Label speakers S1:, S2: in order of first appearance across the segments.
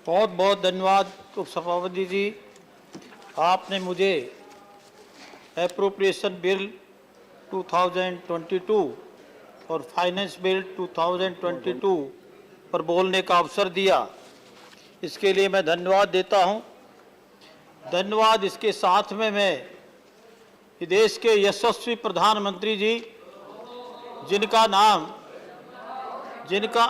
S1: बहुत बहुत धन्यवाद उपसभापति जी। आपने मुझे एप्रोप्रिएशन बिल 2022 और फाइनेंस बिल 2022 पर बोलने का अवसर दिया, इसके लिए मैं धन्यवाद देता हूं। धन्यवाद इसके साथ में मैं देश के यशस्वी प्रधानमंत्री जी जिनका जिनका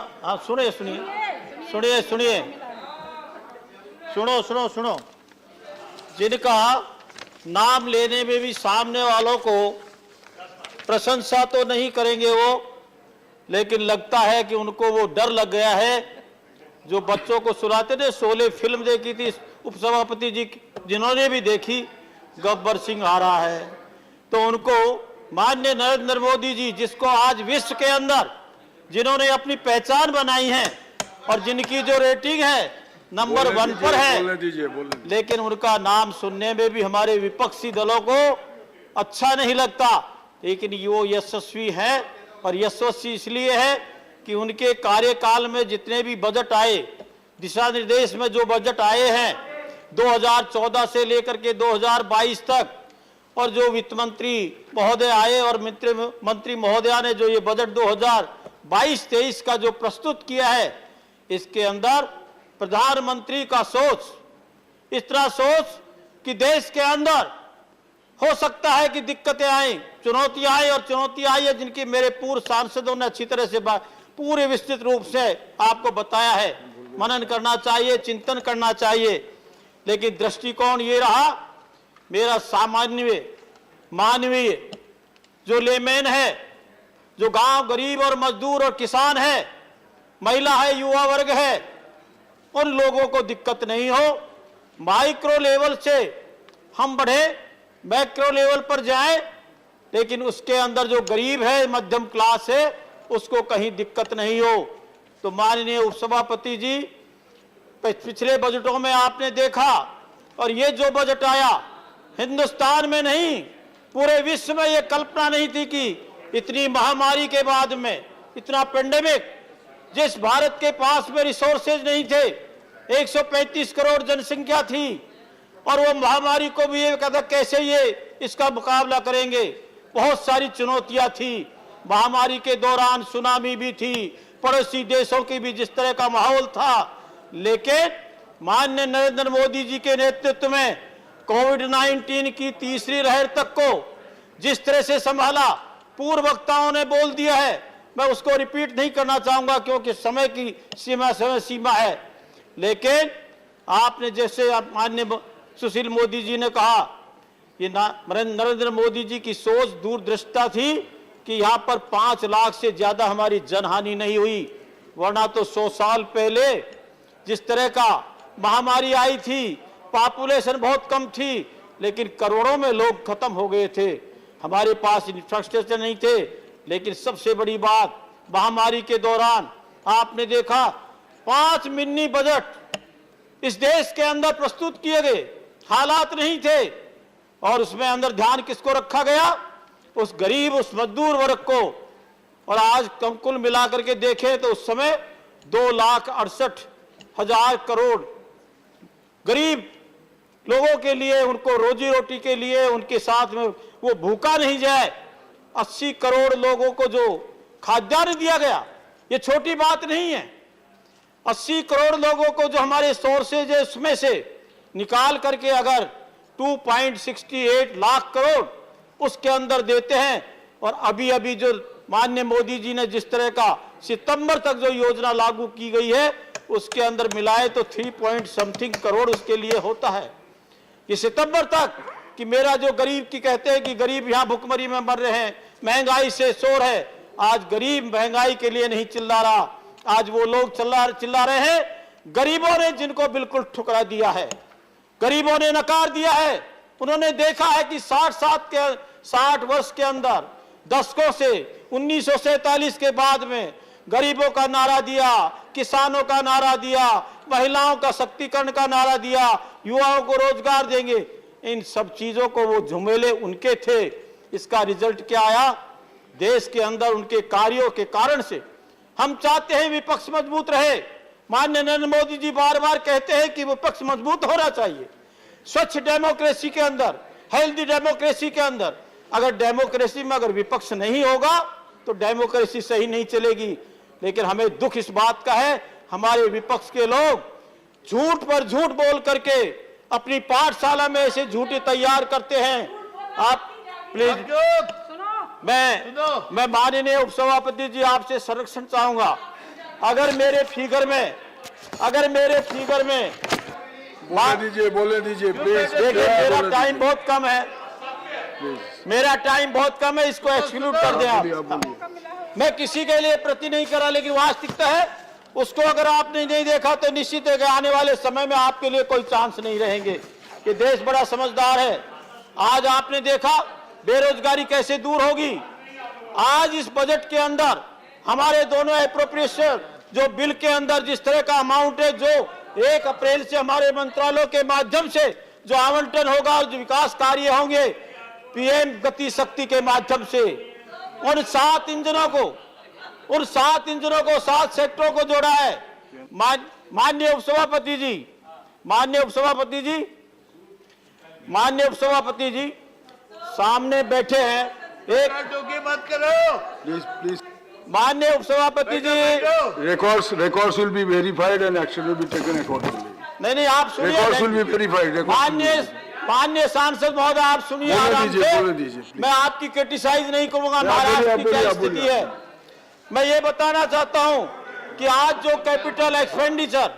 S1: नाम लेने में भी सामने वालों को प्रशंसा तो नहीं करेंगे वो, लेकिन लगता है कि उनको वो डर लग गया है। जो बच्चों को सुनाते थे, शोले फिल्म देखी थी उपसभापति जी, जिन्होंने भी देखी, गब्बर सिंह आ रहा है, तो उनको माननीय नरेंद्र मोदी जी, जिसको आज विश्व के अंदर जिन्होंने अपनी पहचान बनाई है और जिनकी जो रेटिंग है नंबर 1 पर है, बोले। लेकिन उनका नाम सुनने में भी हमारे विपक्षी दलों को अच्छा नहीं लगता। लेकिन वो यशस्वी है, और यशस्वी इसलिए है कि उनके कार्यकाल में जितने भी बजट आए, दिशा निर्देश में जो बजट आए हैं 2014 से लेकर के 2022 तक, और जो वित्त मंत्री महोदय आए और मंत्री महोदया ने जो ये बजट 2022-23 का जो प्रस्तुत किया है, इसके अंदर प्रधानमंत्री का सोच, इस तरह सोच कि देश के अंदर हो सकता है कि दिक्कतें आए, चुनौतियां आए, और चुनौतियां आई है जिनकी मेरे पूर्व सांसदों ने अच्छी तरह से पूरे विस्तृत रूप से आपको बताया है। मनन करना चाहिए, चिंतन करना चाहिए, लेकिन दृष्टिकोण ये रहा मेरा सामान्य मानवीय जो लेमैन है, जो गांव गरीब और मजदूर और किसान है, महिला है, युवा वर्ग है, उन लोगों को दिक्कत नहीं हो। माइक्रो लेवल से हम बढ़े, मैक्रो लेवल पर जाएं, लेकिन उसके अंदर जो गरीब है, मध्यम क्लास है, उसको कहीं दिक्कत नहीं हो। तो माननीय उपसभापति जी, पिछले बजटों में आपने देखा, और ये जो बजट आया, हिंदुस्तान में नहीं पूरे विश्व में ये कल्पना नहीं थी कि इतनी महामारी के बाद में, इतना पेंडेमिक, जिस भारत के पास में रिसोर्सेज नहीं थे, 135 करोड़ जनसंख्या थी, और वो महामारी को भी ये कहता कैसे ये इसका मुकाबला करेंगे। बहुत सारी चुनौतियां थी, महामारी के दौरान सुनामी भी थी, पड़ोसी देशों की भी जिस तरह का माहौल था, लेकिन माननीय नरेंद्र मोदी जी के नेतृत्व में कोविड-19 की तीसरी लहर तक को जिस तरह से संभाला, पूर्व वक्ताओं ने बोल दिया है, मैं उसको रिपीट नहीं करना चाहूंगा क्योंकि समय की सीमा है। लेकिन आपने जैसे माननीय सुशील मोदी जी ने कहा, ये नरेंद्र मोदी जी की सोच दूरदृष्टा थी कि यहाँ पर 5 लाख से ज्यादा हमारी जनहानि नहीं हुई, वरना तो 100 साल पहले जिस तरह का महामारी आई थी, पॉपुलेशन बहुत कम थी, लेकिन करोड़ों में लोग खत्म हो गए थे, हमारे पास इंफ्रास्ट्रक्चर नहीं थे। लेकिन सबसे बड़ी बात, महामारी के दौरान आपने देखा 5 मिनी बजट इस देश के अंदर प्रस्तुत किए गए, हालात नहीं थे, और उसमें अंदर ध्यान किसको रखा गया? उस गरीब, उस मजदूर वर्ग को। और आज कुल मिलाकर के देखें तो उस समय 2,68,000 करोड़ गरीब लोगों के लिए, उनको रोजी रोटी के लिए, उनके साथ में वो भूखा नहीं जाए। 80 करोड़ लोगों को जो खाद्यान्न दिया गया, ये छोटी बात नहीं है। 80 करोड़ लोगों को जो हमारे सोर्सेज है उसमें से निकाल करके अगर 2.68 लाख करोड़ उसके अंदर देते हैं, और अभी अभी जो माननीय मोदी जी ने जिस तरह का सितंबर तक जो योजना लागू की गई है, उसके अंदर मिलाए तो 3 पॉइंट समथिंग करोड़ उसके लिए होता है। ये सितंबर तक कि मेरा जो गरीब की कहते हैं कि गरीब यहाँ भुखमरी में मर रहे हैं, महंगाई से शोर है, आज गरीब महंगाई के लिए नहीं चिल्ला रहा, आज वो लोग चिल्ला रहे हैं गरीबों ने, जिनको बिल्कुल ठुकरा दिया है, गरीबों ने नकार दिया है। उन्होंने देखा है कि 60 वर्ष के अंदर, दशकों से 1947 के बाद में गरीबों का नारा दिया, किसानों का नारा दिया, महिलाओं का शक्तिकरण का नारा दिया, युवाओं को रोजगार देंगे, इन सब चीजों को वो झुमेले उनके थे। इसका रिजल्ट क्या आया? देश के अंदर उनके कार्यों के कारण से हम चाहते हैं विपक्ष मजबूत रहे, माननीय नरेंद्र मोदी जी बार बार कहते हैं कि विपक्ष मजबूत होना चाहिए। स्वच्छ डेमोक्रेसी के अंदर, हेल्दी डेमोक्रेसी के अंदर, अगर डेमोक्रेसी में अगर विपक्ष नहीं होगा तो डेमोक्रेसी सही नहीं चलेगी। लेकिन हमें दुख इस बात का है, हमारे विपक्ष के लोग झूठ पर झूठ बोल करके अपनी पाठशाला में ऐसे झूठे तैयार करते हैं। आप प्लीज, मैं माननीय उपसभापति जी आपसे संरक्षण चाहूंगा। अगर मेरे फिगर में
S2: बोले दीजिए प्लीज।
S1: देखिए मेरा टाइम बहुत कम है, इसको एक्सक्लूड कर दें आप। मैं किसी के लिए प्रति नहीं करा, लेकिन वास्तविकता है उसको अगर आपने नहीं देखा तो निश्चित है कि आने वाले समय में आपके लिए कोई चांस नहीं रहेंगे। ये देश बड़ा समझदार है। आज आपने देखा बेरोजगारी कैसे दूर होगी। आज इस बजट के अंदर हमारे दोनों एप्रोप्रिएशन जो बिल के अंदर जिस तरह का अमाउंट है, जो 1 अप्रैल से हमारे मंत्रालयों के माध्यम से जो आवंटन होगा और जो विकास कार्य होंगे पीएम गति शक्ति के माध्यम से, उन 7 इंजनों को 7 सेक्टरों को जोड़ा है। माननीय उपसभापति जी सामने बैठे हैं। एक
S2: मत करो प्लीज।
S1: माननीय उपसभापति जी,
S2: records will be verified and action will be taken accordingly.
S1: नहीं आप सुनिए।
S2: Records will be verified.
S1: माननीय सांसद महोदय आप सुनिए आराम से। मैं आपकी क्रिटिसाइज नहीं करूंगा, महाराष्ट्र की क्या स्थिति है। मैं ये बताना चाहता हूं कि आज जो कैपिटल एक्सपेंडिचर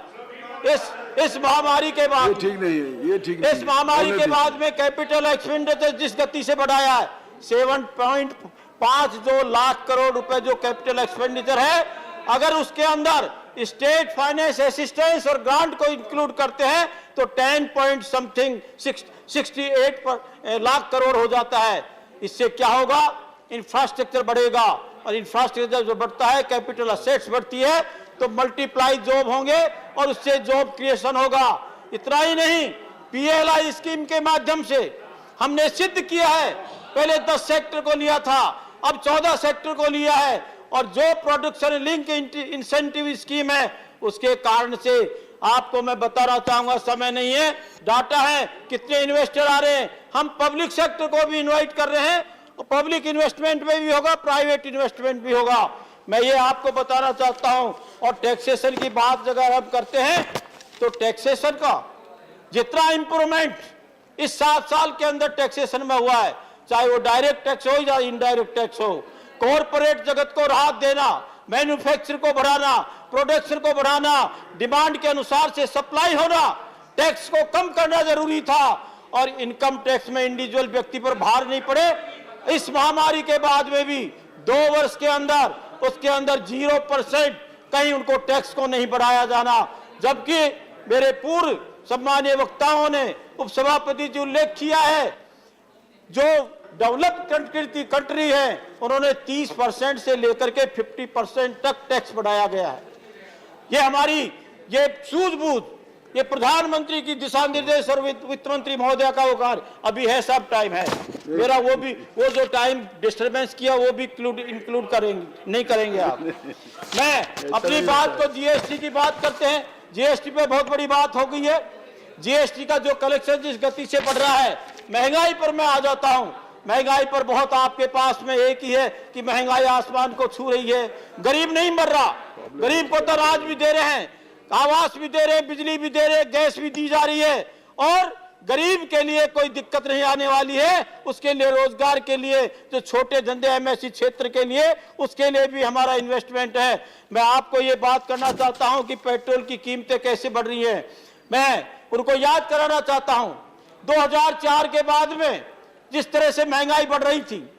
S1: इस महामारी के बाद,
S2: ठीक नहीं है, ये ठीक नहीं।
S1: इस महामारी के बाद में कैपिटल एक्सपेंडिचर जिस गति से बढ़ाया है 7.52 लाख करोड़ रुपए जो कैपिटल एक्सपेंडिचर है, अगर उसके अंदर स्टेट फाइनेंस असिस्टेंस और ग्रांट को इंक्लूड करते हैं तो 10.68 लाख करोड़ हो जाता है। इससे क्या होगा, इंफ्रास्ट्रक्चर बढ़ेगा, और इंफ्रास्ट्रक्चर जो बढ़ता है कैपिटल असेट्स बढ़ती है तो मल्टीप्लाई जॉब होंगे और उससे जॉब क्रिएशन होगा। इतना ही नहीं, पीएलआई स्कीम के माध्यम से हमने सिद्ध किया है, पहले 10 सेक्टर को लिया था, अब 14 सेक्टर को लिया है, और जो प्रोडक्शन लिंक इंसेंटिव स्कीम है उसके कारण से आपको मैं बताना चाहूंगा, समय नहीं है, डाटा है कितने इन्वेस्टर आ रहे हैं। हम पब्लिक सेक्टर को भी इनवाइट कर रहे हैं, पब्लिक इन्वेस्टमेंट में भी होगा, प्राइवेट इन्वेस्टमेंट भी होगा। मैं ये आपको बताना चाहता हूं। और टैक्सेशन की बात अगर हम करते हैं तो टैक्सेशन का जितना इंप्रूवमेंट इस 7 साल के अंदर टैक्सेशन में हुआ है, चाहे वो डायरेक्ट टैक्स हो या इनडायरेक्ट टैक्स हो, कॉर्पोरेट जगत को राहत देना, मैन्युफैक्चर को बढ़ाना, प्रोडक्शन को बढ़ाना, डिमांड के अनुसार से सप्लाई होना, टैक्स को कम करना जरूरी था, और इनकम टैक्स में इंडिविजुअल व्यक्ति पर भार नहीं पड़े। इस महामारी के बाद में भी 2 वर्ष के अंदर उसके अंदर 0% कहीं उनको टैक्स को नहीं बढ़ाया जाना। जबकि मेरे पूर्व सम्मानीय वक्ताओं ने, उपसभापति जी उल्लेख किया है, जो डेवलप्ड कंट्री है उन्होंने 30% से लेकर के 50% तक टैक्स बढ़ाया गया है। ये हमारी ये सूझबूझ, ये प्रधानमंत्री की दिशा निर्देश और वित्त मंत्री महोदय का कार्य अभी है, सब टाइम है मेरा, वो जो टाइम डिस्टर्बेंस किया वो भी इंक्लूड करेंगे नहीं करेंगे आप। मैं अपनी बात को जीएसटी की बात करते हैं। जीएसटी पे बहुत बड़ी बात हो गई है। जीएसटी का जो कलेक्शन जिस गति से बढ़ रहा है, महंगाई पर मैं आ जाता हूं। महंगाई पर बहुत आपके पास में एक ही है कि महंगाई आसमान को छू रही है। गरीब नहीं मर रहा, गरीब को तो राज भी दे रहे हैं, आवास भी दे रहे हैं, बिजली भी दे रहे हैं, गैस भी दी जा रही है, और गरीब के लिए कोई दिक्कत नहीं आने वाली है। उसके लिए रोजगार के लिए, जो छोटे धंधे एमएससी क्षेत्र के लिए, उसके लिए भी हमारा इन्वेस्टमेंट है। मैं आपको ये बात करना चाहता हूं कि पेट्रोल की कीमतें कैसे बढ़ रही हैं। मैं उनको याद कराना चाहता हूं 2004 के बाद में जिस तरह से महंगाई बढ़ रही थी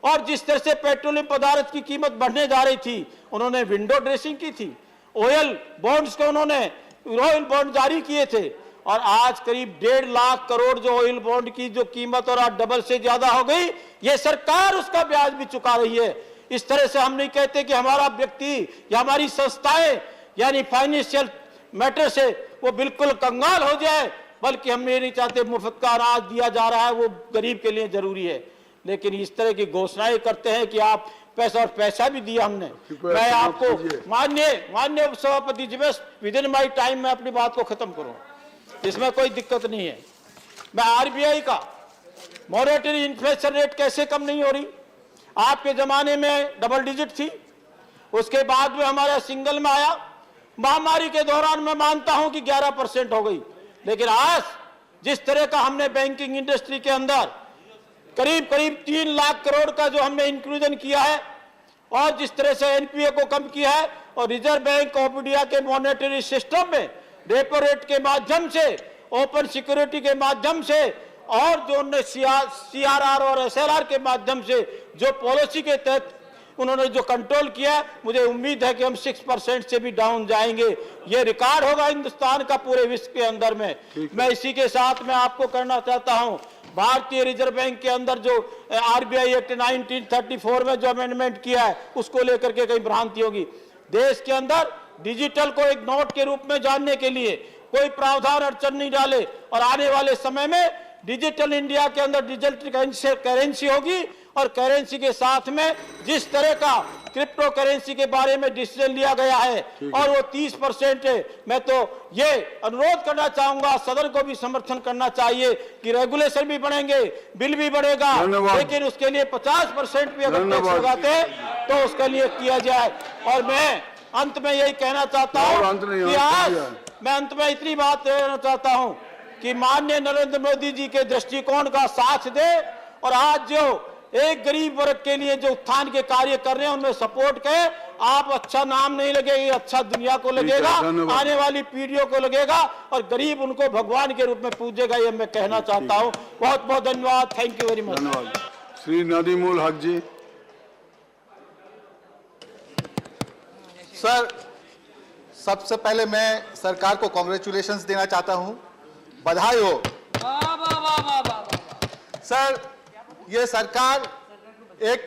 S1: और जिस तरह से पेट्रोलियम पदार्थ की कीमत बढ़ने जा रही थी, उन्होंने विंडो ड्रेसिंग की थी, ऑयल बॉन्ड्स को उन्होंने ऑयल बॉन्ड जारी किए थे, और आज करीब 1.5 लाख करोड़ जो ऑयल बॉन्ड की जो कीमत और आज डबल से ज्यादा हो गई। ये सरकार उसका ब्याज भी चुका रही है। इस तरह से हम नहीं कहते कि हमारा व्यक्ति या हमारी संस्थाएं यानी फाइनेंशियल मैटर से वो बिल्कुल कंगाल हो जाए, बल्कि हम ये नहीं चाहते मुफ्त का अनाज दिया जा रहा है वो गरीब के लिए जरूरी है। लेकिन इस तरह की घोषणाएं करते हैं कि आप पैसा, और पैसा भी दिया हमने। मैं आपको माननीय उपसभापति जी, मैं विद इन माई टाइम में अपनी बात को खत्म करूं, इसमें कोई दिक्कत नहीं है। मैं आरबीआई का मॉनेटरी इन्फ्लेशन रेट कैसे कम नहीं हो रही? आपके जमाने में डबल डिजिट थी, उसके बाद में हमारा सिंगल में आया, महामारी के दौरान मैं मानता हूं कि 11% हो गई। लेकिन आज जिस तरह का हमने बैंकिंग इंडस्ट्री के अंदर करीब 3 लाख करोड़ का जो हमने इंक्लूजन किया है, और जिस तरह से एनपीए को कम किया है, और रिजर्व बैंक ऑफ इंडिया के मॉनेटरी सिस्टम में रेपो रेट के माध्यम से, ओपन सिक्योरिटी के माध्यम से, और जो उन्होंने सीआरआर और एसएलआर के माध्यम से जो पॉलिसी के तहत उन्होंने जो कंट्रोल किया है, मुझे उम्मीद है कि हम 6% से भी डाउन जाएंगे। ये रिकॉर्ड होगा हिंदुस्तान का पूरे विश्व के अंदर में। मैं इसी के साथ में आपको करना चाहता हूं, भारतीय रिजर्व बैंक के अंदर जो आरबीआई एक्ट 1934 में जो अमेंडमेंट किया है, उसको लेकर के कहीं भ्रांति होगी। देश के अंदर डिजिटल को एक नोट के रूप में जानने के लिए कोई प्रावधान अड़चन नहीं डाले, और आने वाले समय में डिजिटल इंडिया के अंदर डिजिटल करेंसी होगी, और करेंसी के साथ में जिस तरह का क्रिप्टो करेंसी के बारे में डिसीजन लिया गया है, और वो 30% है। मैं तो ये अनुरोध करना चाहूंगा, सदन को भी समर्थन करना चाहिए कि रेगुलेशन भी बढ़ेंगे, बिल भी बढ़ेगा, लेकिन उसके लिए 50% भी अगर टैक्स लगाते तो उसके लिए किया जाए। और मैं अंत में यही कहना चाहता हूं कि आज मैं अंत में इतनी बात कहना चाहता हूं कि माननीय नरेंद्र मोदी जी के दृष्टिकोण का साथ दे, और आज जो एक गरीब वर्ग के लिए जो उत्थान के कार्य कर रहे हैं उनमें सपोर्ट करें। आप अच्छा नाम नहीं लगेगा, अच्छा दुनिया को लगेगा, आने वाली पीढ़ियों को लगेगा, और गरीब उनको भगवान के रूप में पूजेगा, ये मैं कहना चाहता हूं। बहुत बहुत धन्यवाद। Thank you very much.
S2: धन्यवाद। श्री नदीमुल हक जी।
S3: सर, सबसे पहले मैं सरकार को कॉन्ग्रेचुलेशंस देना चाहता हूं, बधाई हो। सर, ये सरकार एक